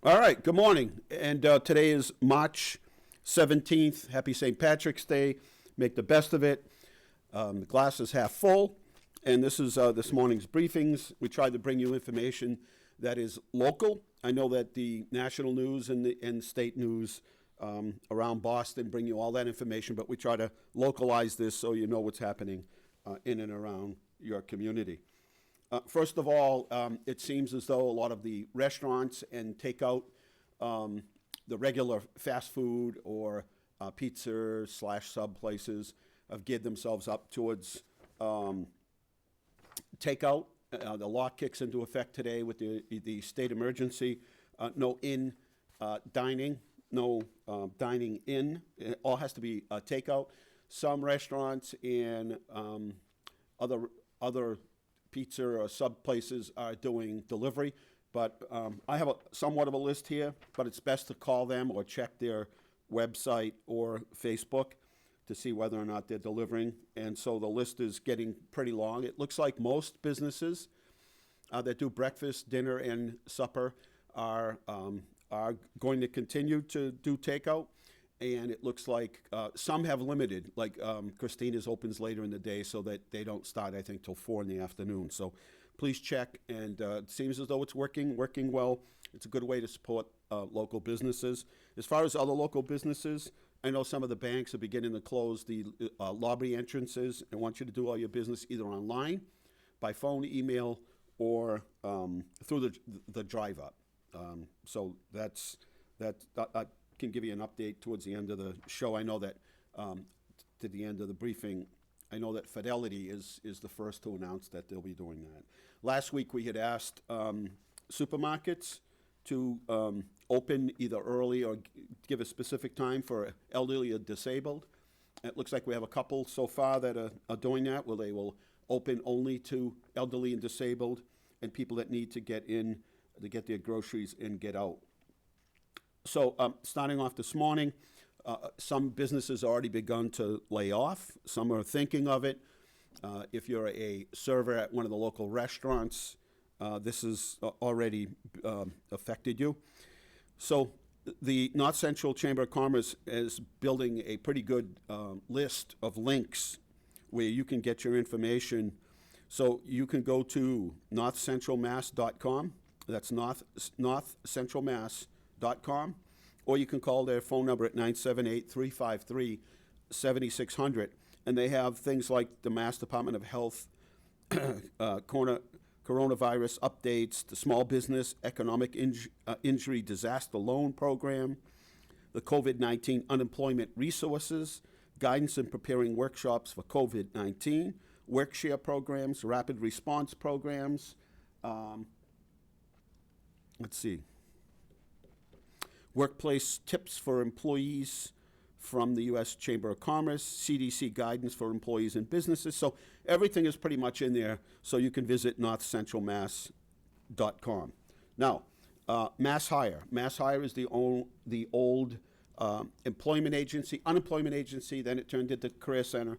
All right, good morning. And today is March 17th. Happy St. Patrick's Day. Make the best of it. The glass is half full. And this is this morning's briefings. We tried to bring you information that is local. I know that the national news and state news around Boston bring you all that information, but we try to localize this so you know what's happening in and around your community. First of all, it seems as though a lot of the restaurants and takeout, the regular fast food or pizza slash sub places have geared themselves up towards takeout. The law kicks into effect today with the state emergency. No in dining, no dining in. It all has to be takeout. Some restaurants and other pizza or sub places are doing delivery, but I have somewhat of a list here, but it's best to call them or check their website or Facebook to see whether or not they're delivering. And so the list is getting pretty long. It looks like most businesses that do breakfast, dinner, and supper are going to continue to do takeout. And it looks like some have limited, like Christina's opens later in the day so that they don't start, I think, till 4 in the afternoon. So please check, and it seems as though it's working well. It's a good way to support local businesses. As far as other local businesses, I know some of the banks are beginning to close the lobby entrances and want you to do all your business either online, by phone, email, or through the drive-up. So that's that. I can give you an update towards the end of the show. I know that to the end of the briefing, I know that Fidelity is the first to announce that they'll be doing that. Last week we had asked supermarkets to open either early or give a specific time for elderly or disabled. It looks like we have a couple so far that are doing that, where they will open only to elderly and disabled and people that need to get in to get their groceries and get out. So starting off this morning, some businesses already begun to lay off. Some are thinking of it. If you're a server at one of the local restaurants, this has already affected you. So the North Central Chamber of Commerce is building a pretty good list of links where you can get your information. So you can go to northcentralmass.com. That's northcentralmass.com, or you can call their phone number at 978-353-7600, and they have things like the Mass Department of Health coronavirus updates, the Small Business Economic Injury Disaster Loan Program, the COVID-19 Unemployment Resources, guidance in preparing workshops for COVID-19, work-share programs, rapid response programs. Let's see. Workplace tips for employees from the U.S. Chamber of Commerce, CDC guidance for employees and businesses. So everything is pretty much in there, so you can visit northcentralmass.com. Now, Mass Hire. Mass Hire is the old employment agency, unemployment agency, then it turned into Career Center,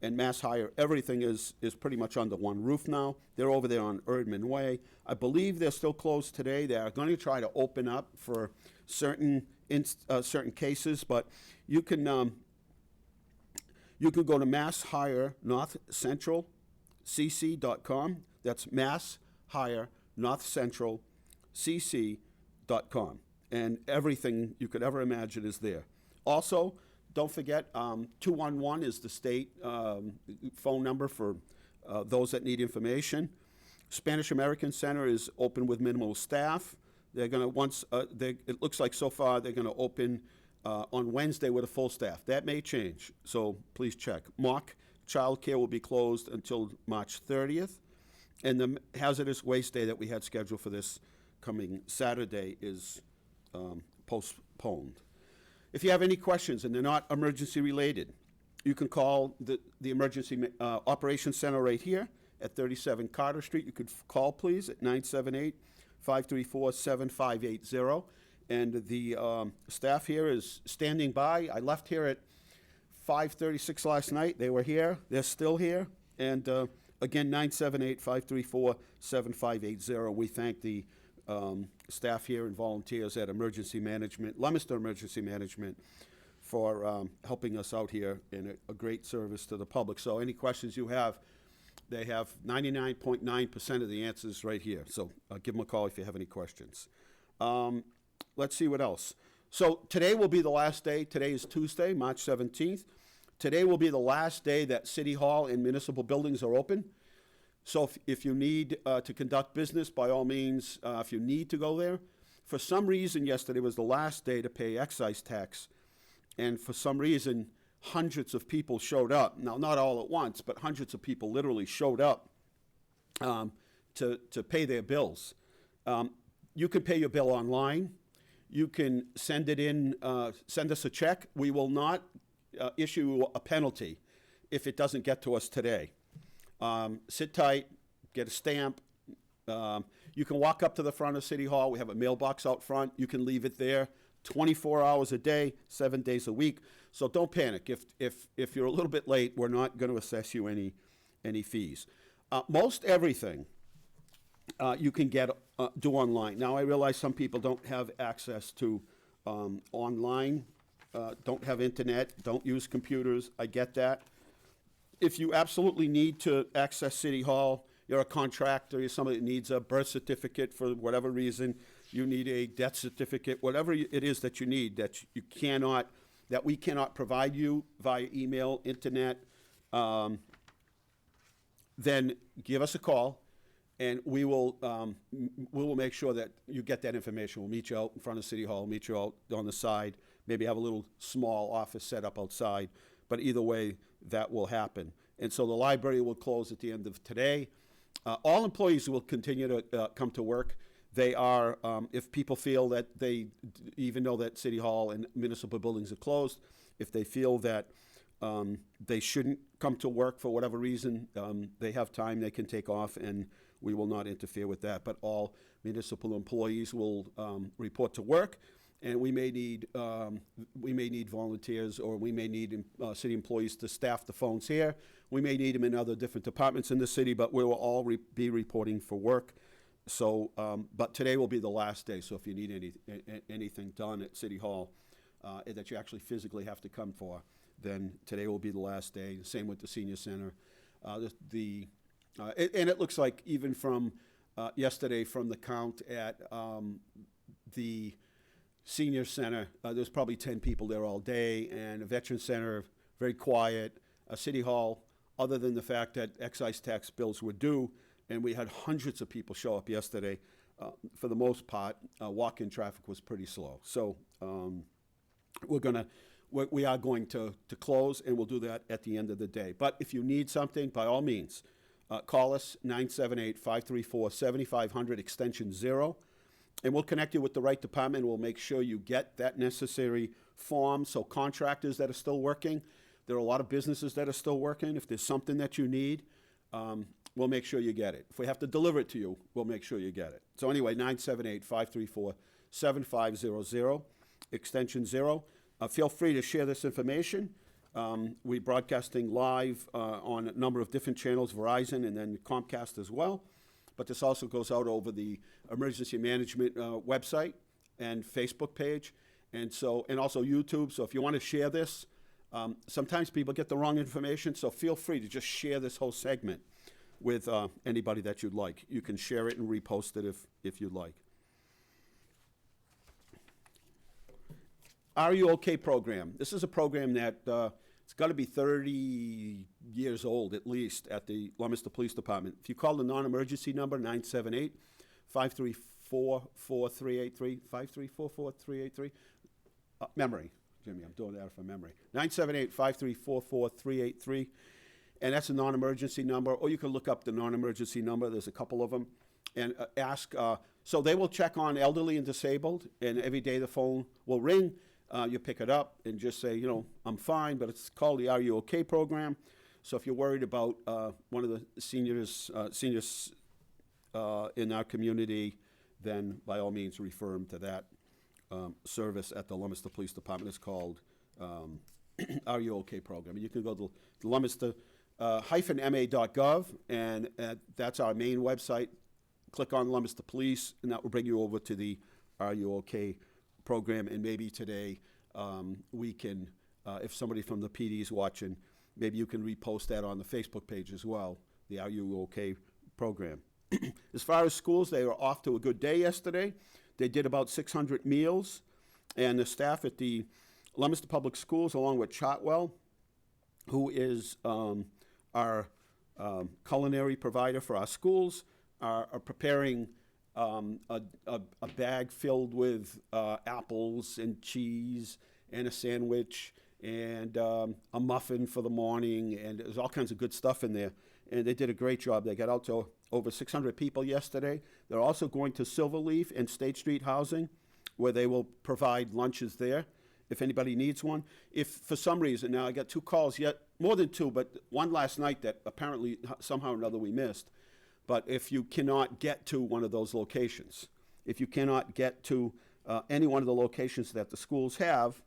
and Mass Hire. Everything is pretty much under one roof now. They're over there on Erdman Way. I believe they're still closed today. They are going to try to open up for certain cases, but you can go to Mass Hire North Central cc.com. That's Mass Hire North Central cc.com, and everything you could ever imagine is there. Also, don't forget, 211 is the state phone number for those that need information. Spanish American Center is open with minimal staff. They're going to it looks like so far they're going to open on Wednesday with a full staff. That may change, so please check. Mock childcare will be closed until March 30th, and the hazardous waste day that we had scheduled for this coming Saturday is postponed. If you have any questions and they're not emergency related, you can call the emergency operations center right here at 37 Carter Street. You could call, please, at 978-534-7580. And the staff here is standing by. I left here at 5:36 last night. They were here. They're still here. And again, 978-534-7580. We thank the staff here and volunteers at Emergency Management, Leominster Emergency Management, for helping us out here in a great service to the public. So any questions you have, they have 99.9% of the answers right here. So give them a call if you have any questions. Let's see what else. So today will be the last day. Today is Tuesday, March 17th. Today will be the last day that City Hall and municipal buildings are open. So if you need to conduct business, by all means, if you need to go there. For some reason, yesterday was the last day to pay excise tax. And for some reason, hundreds of people showed up. Now, not all at once, but hundreds of people literally showed up to pay their bills. You can pay your bill online. You can send it in, send us a check. We will not issue a penalty if it doesn't get to us today. Sit tight, get a stamp. You can walk up to the front of City Hall. We have a mailbox out front. You can leave it there 24 hours a day, 7 days a week. So don't panic. If you're a little bit late, we're not going to assess you any fees. Most everything you can do online. Now, I realize some people don't have access to online, don't have internet, don't use computers. I get that. If you absolutely need to access City Hall, you're a contractor, you're somebody that needs a birth certificate for whatever reason, you need a death certificate, whatever it is that you need that we cannot provide you via email, internet, then give us a call, and we will make sure that you get that information. We'll meet you out in front of City Hall, meet you out on the side, maybe have a little small office set up outside, but either way, that will happen. And so the library will close at the end of today. All employees will continue to come to work. They are, if people feel that even though that City Hall and municipal buildings are closed, if they feel that they shouldn't come to work for whatever reason, they have time, they can take off, and we will not interfere with that. But all municipal employees will report to work, and we may need volunteers, or we may need city employees to staff the phones here. We may need them in other different departments in the city, but we will all be reporting for work. So, but today will be the last day. So if you need anything done at City Hall that you actually physically have to come for, then today will be the last day. Same with the senior center. And it looks like even from yesterday, from the count at the senior center, there's probably 10 people there all day, and a veteran center, very quiet. City Hall, other than the fact that excise tax bills were due, and we had hundreds of people show up yesterday, for the most part, walk-in traffic was pretty slow. So we are going to close, and we'll do that at the end of the day. But if you need something, by all means, call us, 978-534-7500, extension 0. And we'll connect you with the right department. We'll make sure you get that necessary form. So contractors that are still working, there are a lot of businesses that are still working. If there's something that you need, we'll make sure you get it. If we have to deliver it to you, we'll make sure you get it. So anyway, 978-534-7500, extension 0. Feel free to share this information. We're broadcasting live on a number of different channels, Verizon and then Comcast as well. But this also goes out over the emergency management website and Facebook page, and also YouTube. So if you want to share this, sometimes people get the wrong information, so feel free to just share this whole segment with anybody that you'd like. You can share it and repost it if you'd like. Are You OK program? This is a program that it's got to be 30 years old at least at the Leominster Police Department. If you call the non-emergency number, 978-534-4383, 534-4383, memory, Jimmy, I'm doing that from memory, 978-534-4383, and that's a non-emergency number, or you can look up the non-emergency number, there's a couple of them, and ask, so they will check on elderly and disabled, and every day the phone will ring. You pick it up and just say, I'm fine, but it's called the Are You OK program. So if you're worried about one of the seniors in our community, then by all means refer them to that service at the Leominster Police Department. It's called Are You OK program. And you can go to Leominster-ma.gov, and that's our main website. click on Leominster Police, and that will bring you over to the Are You OK program. And maybe today we can, if somebody from the PD is watching, maybe you can repost that on the Facebook page as well, the Are You OK program. As far as schools, they were off to a good day yesterday. They did about 600 meals, and the staff at the Leominster Public Schools, along with Chartwell, who is our culinary provider for our schools, are preparing a bag filled with apples and cheese and a sandwich and a muffin for the morning, and there's all kinds of good stuff in there. And they did a great job. They got out to over 600 people yesterday. They're also going to Silverleaf and State Street Housing, where they will provide lunches there if anybody needs one. If for some reason, now I got 2 calls yet, more than 2, but one last night that apparently somehow or another we missed. But if you cannot get to one of those locations, if you cannot get to any one of the locations that the schools have,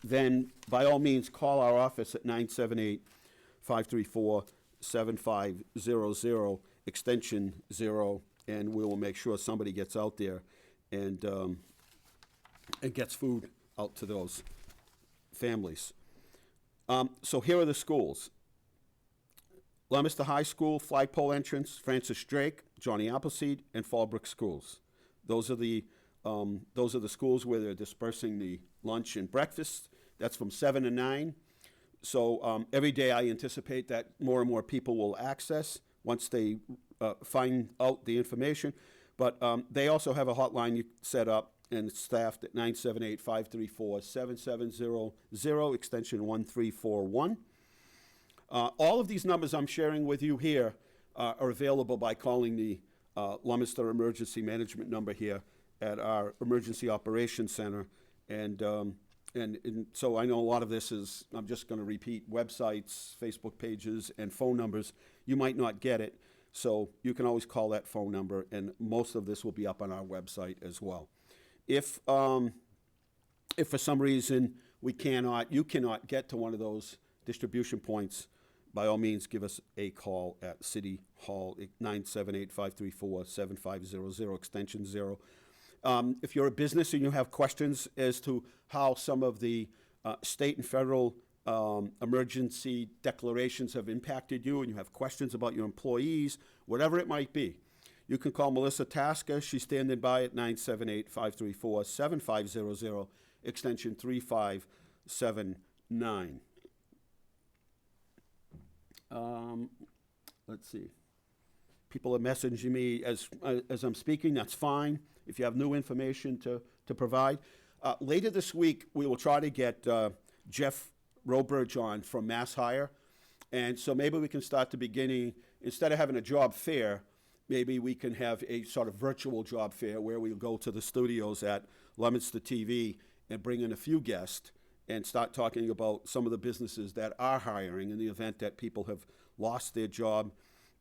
then by all means call our office at 978-534-7500, extension 0, and we will make sure somebody gets out there and gets food out to those families. So here are the schools. Leominster High School, Flagpole Entrance, Francis Drake, Johnny Appleseed, and Fallbrook Schools. Those are the schools where they're dispersing the lunch and breakfast. That's from 7 to 9. So every day I anticipate that more and more people will access once they find out the information. But they also have a hotline set up, and it's staffed at 978-534-7700, extension 1341. All of these numbers I'm sharing with you here are available by calling the Leominster Emergency Management number here at our Emergency Operations Center. And so I know a lot of this is, I'm just going to repeat, websites, Facebook pages, and phone numbers. You might not get it, so you can always call that phone number, and most of this will be up on our website as well. If for some reason you cannot get to one of those distribution points, by all means, give us a call at City Hall, 978-534-7500, extension 0. If you're a business and you have questions as to how some of the state and federal emergency declarations have impacted you, and you have questions about your employees, whatever it might be, you can call Melissa Tasker. She's standing by at 978-534-7500, extension 3579. Let's see. People are messaging me as I'm speaking. That's fine. If you have new information to provide. Later this week, we will try to get Jeff Roberge on from Mass Hire. And so maybe we can start the beginning, instead of having a job fair, maybe we can have a sort of virtual job fair where we'll go to the studios at Leominster TV and bring in a few guests and start talking about some of the businesses that are hiring in the event that people have lost their job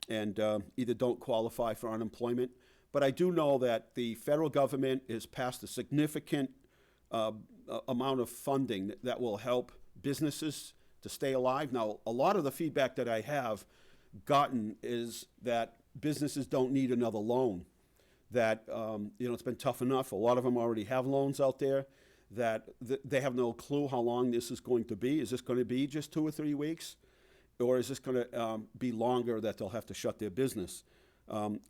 and either don't qualify for unemployment. But I do know that the federal government has passed a significant amount of funding that will help businesses to stay alive. Now, a lot of the feedback that I have gotten is that businesses don't need another loan, that it's been tough enough. A lot of them already have loans out there, that they have no clue how long this is going to be. Is this going to be just 2 or 3 weeks? Or is this going to be longer that they'll have to shut their business?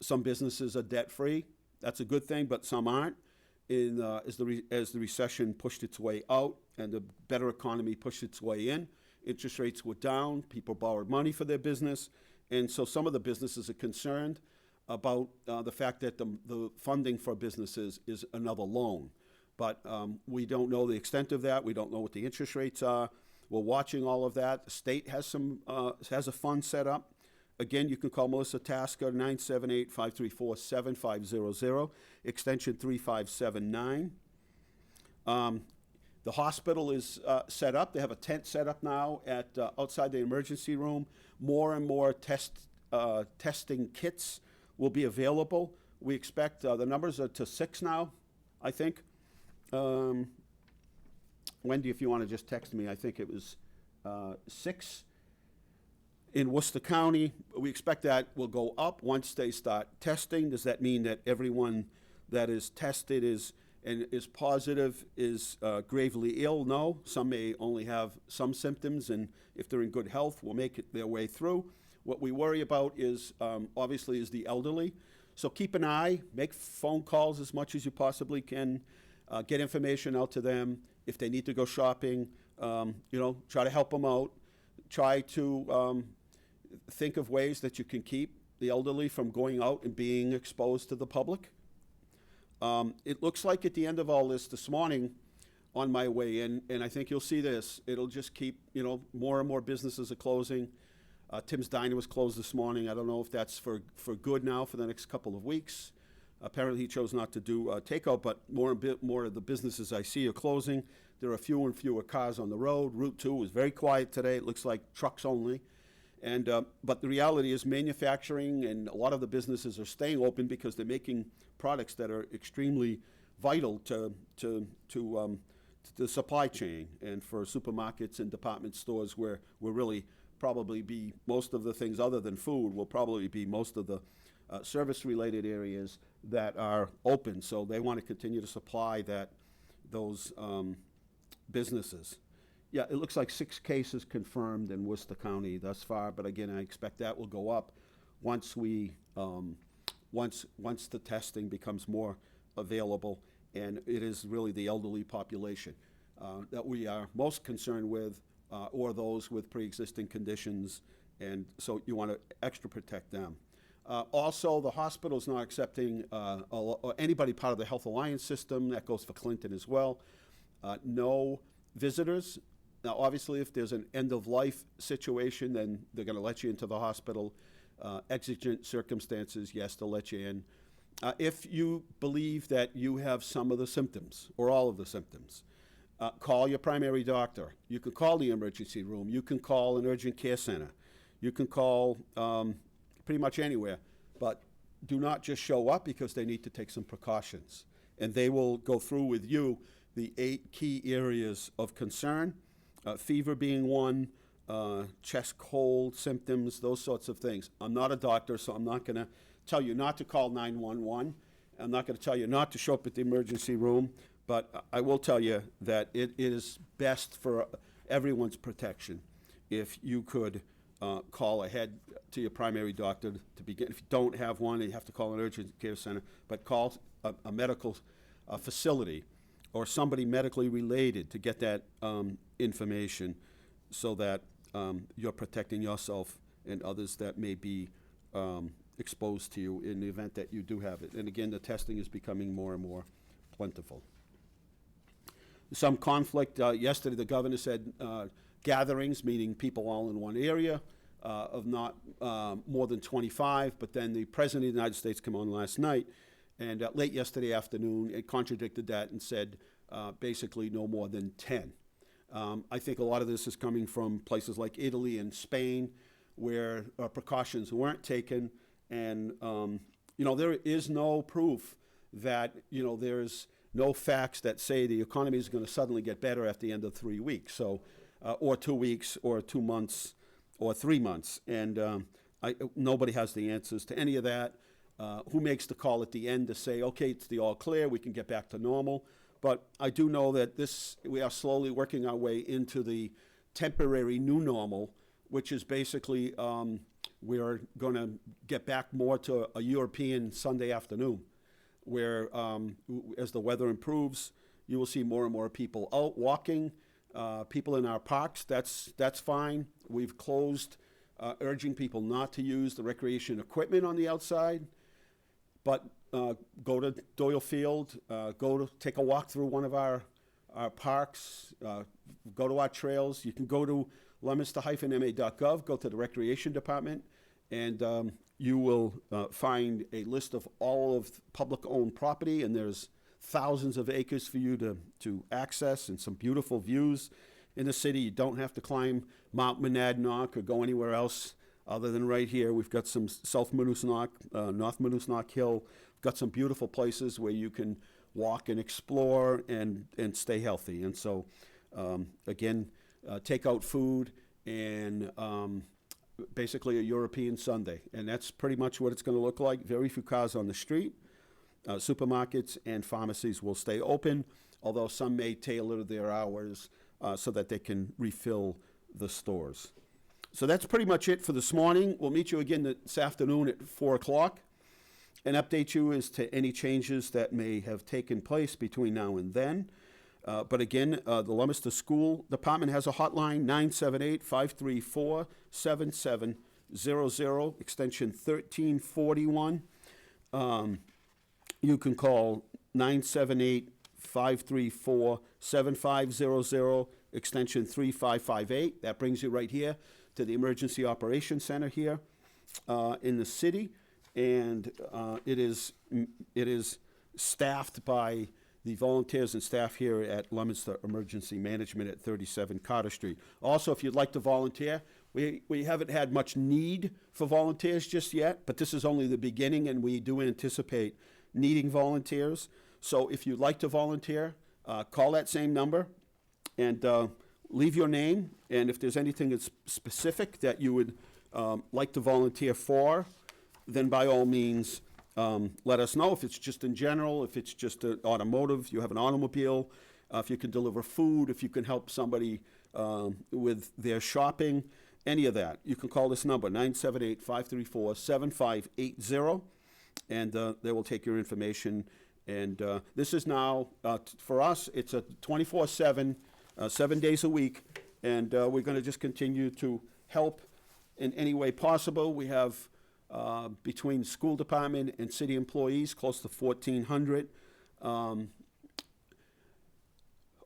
Some businesses are debt-free. That's a good thing, but some aren't. As the recession pushed its way out and the better economy pushed its way in, interest rates were down, people borrowed money for their business, and so some of the businesses are concerned about the fact that the funding for businesses is another loan. But we don't know the extent of that. We don't know what the interest rates are. We're watching all of that. The state has has a fund set up. Again, you can call Melissa Tasker, 978-534-7500, extension 3579. The hospital is set up. They have a tent set up now at outside the emergency room. More and more testing kits will be available. We expect the numbers are to 6 now, I think. Wendy, if you want to just text me, I think it was 6. In Worcester County, we expect that will go up once they start testing. Does that mean that everyone that is tested and is positive is gravely ill? No. Some may only have some symptoms, and if they're in good health, will make it their way through. What we worry about is, obviously, is the elderly. So keep an eye, make phone calls as much as you possibly can, get information out to them. If they need to go shopping, try to help them out. Try to think of ways that you can keep the elderly from going out and being exposed to the public. It looks like at the end of all this morning on my way in, and I think you'll see this, it'll just keep, more and more businesses are closing. Tim's Diner was closed this morning. I don't know if that's for good now for the next couple of weeks. Apparently he chose not to do takeout, but more of the businesses I see are closing. There are fewer and fewer cars on the road. Route 2 is very quiet today. It looks like trucks only. And but the reality is manufacturing and a lot of the businesses are staying open because they're making products that are extremely vital to the supply chain, and for supermarkets and department stores where we're really probably be most of the things other than food will probably be most of the service-related areas that are open. So they want to continue to supply those businesses. Yeah, it looks like 6 cases confirmed in Worcester County thus far, but again, I expect that will go up once once the testing becomes more available, and it is really the elderly population that we are most concerned with, or those with pre-existing conditions, and so you want to extra protect them. Also, the hospital is not accepting anybody part of the Health Alliance system. That goes for Clinton as well. No visitors. Now, obviously, if there's an end-of-life situation, then they're going to let you into the hospital. Exigent circumstances, yes, they'll let you in. If you believe that you have some of the symptoms or all of the symptoms, call your primary doctor. You can call the emergency room. You can call an urgent care center. You can call pretty much anywhere, but do not just show up because they need to take some precautions. And they will go through with you the 8 key areas of concern, fever being one, chest cold symptoms, those sorts of things. I'm not a doctor, so I'm not going to tell you not to call 911. I'm not going to tell you not to show up at the emergency room, but I will tell you that it is best for everyone's protection if you could call ahead to your primary doctor to begin. If you don't have one, you have to call an urgent care center, but call a medical facility or somebody medically related to get that information so that you're protecting yourself and others that may be exposed to you in the event that you do have it. And again, the testing is becoming more and more plentiful. Some conflict. Yesterday, the governor said gatherings, meaning people all in one area, of not more than 25, but then the President of the United States came on last night, and late yesterday afternoon, it contradicted that and said basically no more than 10. I think a lot of this is coming from places like Italy and Spain, where precautions weren't taken, and there is no proof that there's no facts that say the economy is going to suddenly get better at the end of 3 weeks, so or 2 weeks, or 2 months, or 3 months, and nobody has the answers to any of that. Who makes the call at the end to say, okay, it's the all clear, we can get back to normal? But I do know that we are slowly working our way into the temporary new normal, which is basically we're going to get back more to a European Sunday afternoon, where as the weather improves, you will see more and more people out walking, people in our parks. That's fine. We've closed, urging people not to use the recreation equipment on the outside, but go to Doyle Field, go to take a walk through one of our parks, go to our trails. You can go to leominster-ma.gov, go to the recreation department, and you will find a list of all of public-owned property, and there's thousands of acres for you to access and some beautiful views in the city. You don't have to climb Mount Monadnock or go anywhere else other than right here. We've got some South Monadnock, North Monadnock Hill. We've got some beautiful places where you can walk and explore and stay healthy. And so, again, take out food and basically a European Sunday, and that's pretty much what it's going to look like. Very few cars on the street. Supermarkets and pharmacies will stay open, although some may tailor their hours so that they can refill the stores. So that's pretty much it for this morning. We'll meet you again this afternoon at 4 o'clock and update you as to any changes that may have taken place between now and then. But again, the Leominster School Department has a hotline, 978-534-7700, extension 1341. You can call 978-534-7500, extension 3558. That brings you right here to the Emergency Operations Center here in the city. And it is staffed by the volunteers and staff here at Leominster Emergency Management at 37 Carter Street. Also, if you'd like to volunteer, we haven't had much need for volunteers just yet, but this is only the beginning, and we do anticipate needing volunteers. So if you'd like to volunteer, call that same number and leave your name, and if there's anything that's specific that you would like to volunteer for, then by all means, let us know. If it's just in general, if it's just an automotive, you have an automobile, if you can deliver food, if you can help somebody with their shopping, any of that, you can call this number, 978-534-7580, and they will take your information. And this is now, for us, it's a 24/7, 7 days a week, and we're going to just continue to help in any way possible. We have between the school department and city employees, close to 1,400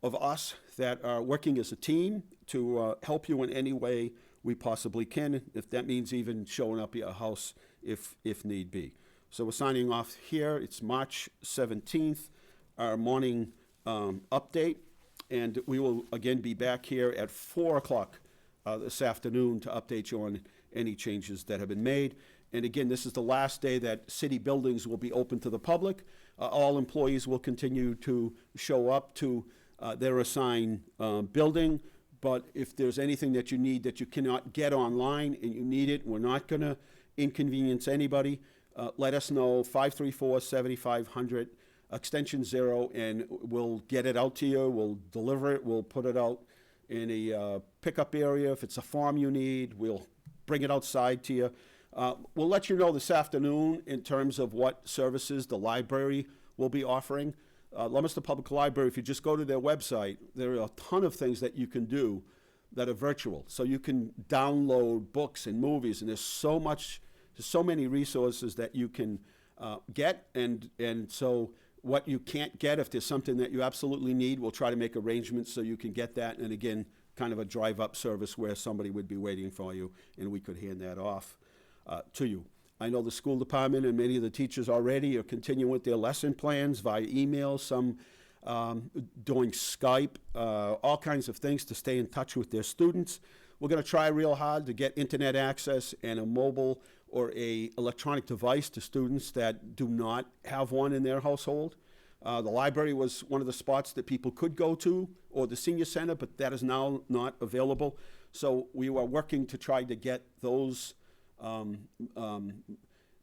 of us that are working as a team to help you in any way we possibly can, if that means even showing up at your house if need be. So we're signing off here. It's March 17th, our morning update, and we will again be back here at 4 o'clock this afternoon to update you on any changes that have been made. And again, this is the last day that city buildings will be open to the public. All employees will continue to show up to their assigned building. But if there's anything that you need that you cannot get online and you need it, we're not going to inconvenience anybody. Let us know, 534-7500, extension 0, and we'll get it out to you. We'll deliver it. We'll put it out in a pickup area. If it's a form you need, we'll bring it outside to you. We'll let you know this afternoon in terms of what services the library will be offering. Leominster Public Library, if you just go to their website, there are a ton of things that you can do that are virtual. So you can download books and movies, and there's so many resources that you can get. And so what you can't get, if there's something that you absolutely need, we'll try to make arrangements so you can get that. And again, kind of a drive-up service where somebody would be waiting for you, and we could hand that off to you. I know the school department and many of the teachers already are continuing with their lesson plans via email, some doing Skype, all kinds of things to stay in touch with their students. We're going to try real hard to get internet access and a mobile or a electronic device to students that do not have one in their household. The library was one of the spots that people could go to, or the senior center, but that is now not available. So we are working to try to get those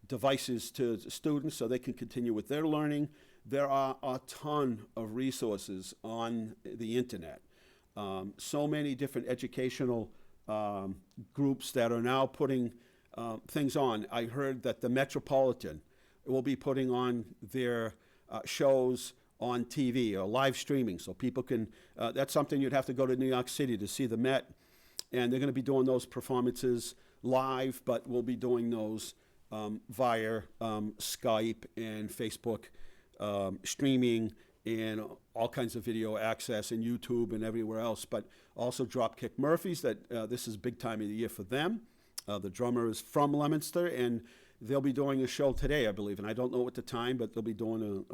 devices to students so they can continue with their learning. There are a ton of resources on the internet. So many different educational groups that are now putting things on. I heard that the Metropolitan will be putting on their shows on TV or live streaming, so people can, that's something you'd have to go to New York City to see the Met, and they're going to be doing those performances live, but we'll be doing those via Skype and Facebook streaming and all kinds of video access and YouTube and everywhere else, but also Dropkick Murphys, that this is a big time of the year for them. The drummer is from Leominster, and they'll be doing a show today, I believe, and I don't know at the time, but they'll be doing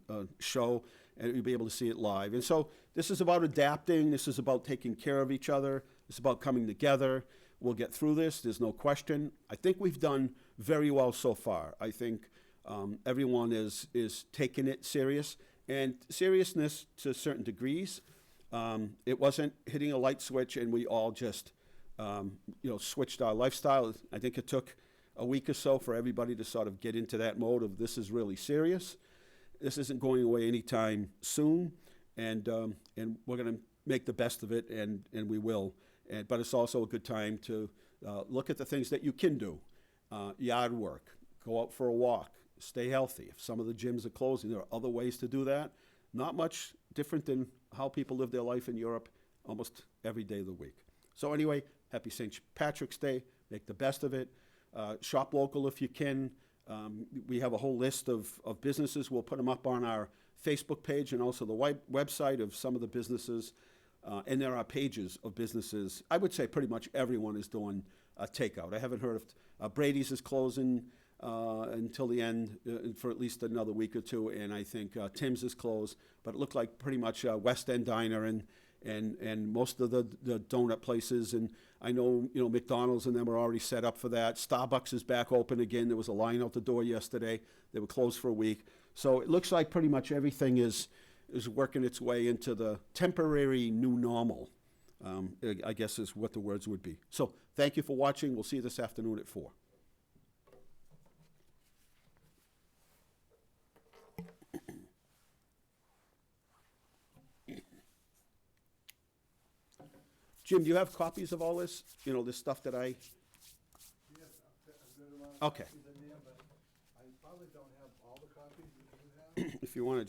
a show, and you'll be able to see it live. And so this is about adapting. This is about taking care of each other. It's about coming together. We'll get through this. There's no question. I think we've done very well so far. I think everyone is taking it serious, and seriousness to certain degrees. It wasn't hitting a light switch and we all just switched our lifestyle. I think it took a week or so for everybody to sort of get into that mode of this is really serious. This isn't going away anytime soon, and we're going to make the best of it, and we will. But it's also a good time to look at the things that you can do. Yard work, go out for a walk, stay healthy. If some of the gyms are closing, there are other ways to do that. Not much different than how people live their life in Europe almost every day of the week. So anyway, happy St. Patrick's Day. Make the best of it. Shop local if you can. We have a whole list of businesses. We'll put them up on our Facebook page and also the website of some of the businesses. And there are pages of businesses. I would say pretty much everyone is doing takeout. I haven't heard of Brady's is closing until the end for at least another week or two, and I think Tim's is closed. But it looked like pretty much West End Diner and most of the donut places, and I know McDonald's and them are already set up for that. Starbucks is back open again. There was a line out the door yesterday. They were closed for a week. So it looks like pretty much everything is working its way into the temporary new normal, I guess is what the words would be. So thank you for watching. We'll see you this afternoon at 4. Jim, do you have copies of all this? This stuff that I... Yes, a good amount of Okay. copies in there, but I probably don't have all the copies that you have. If you want to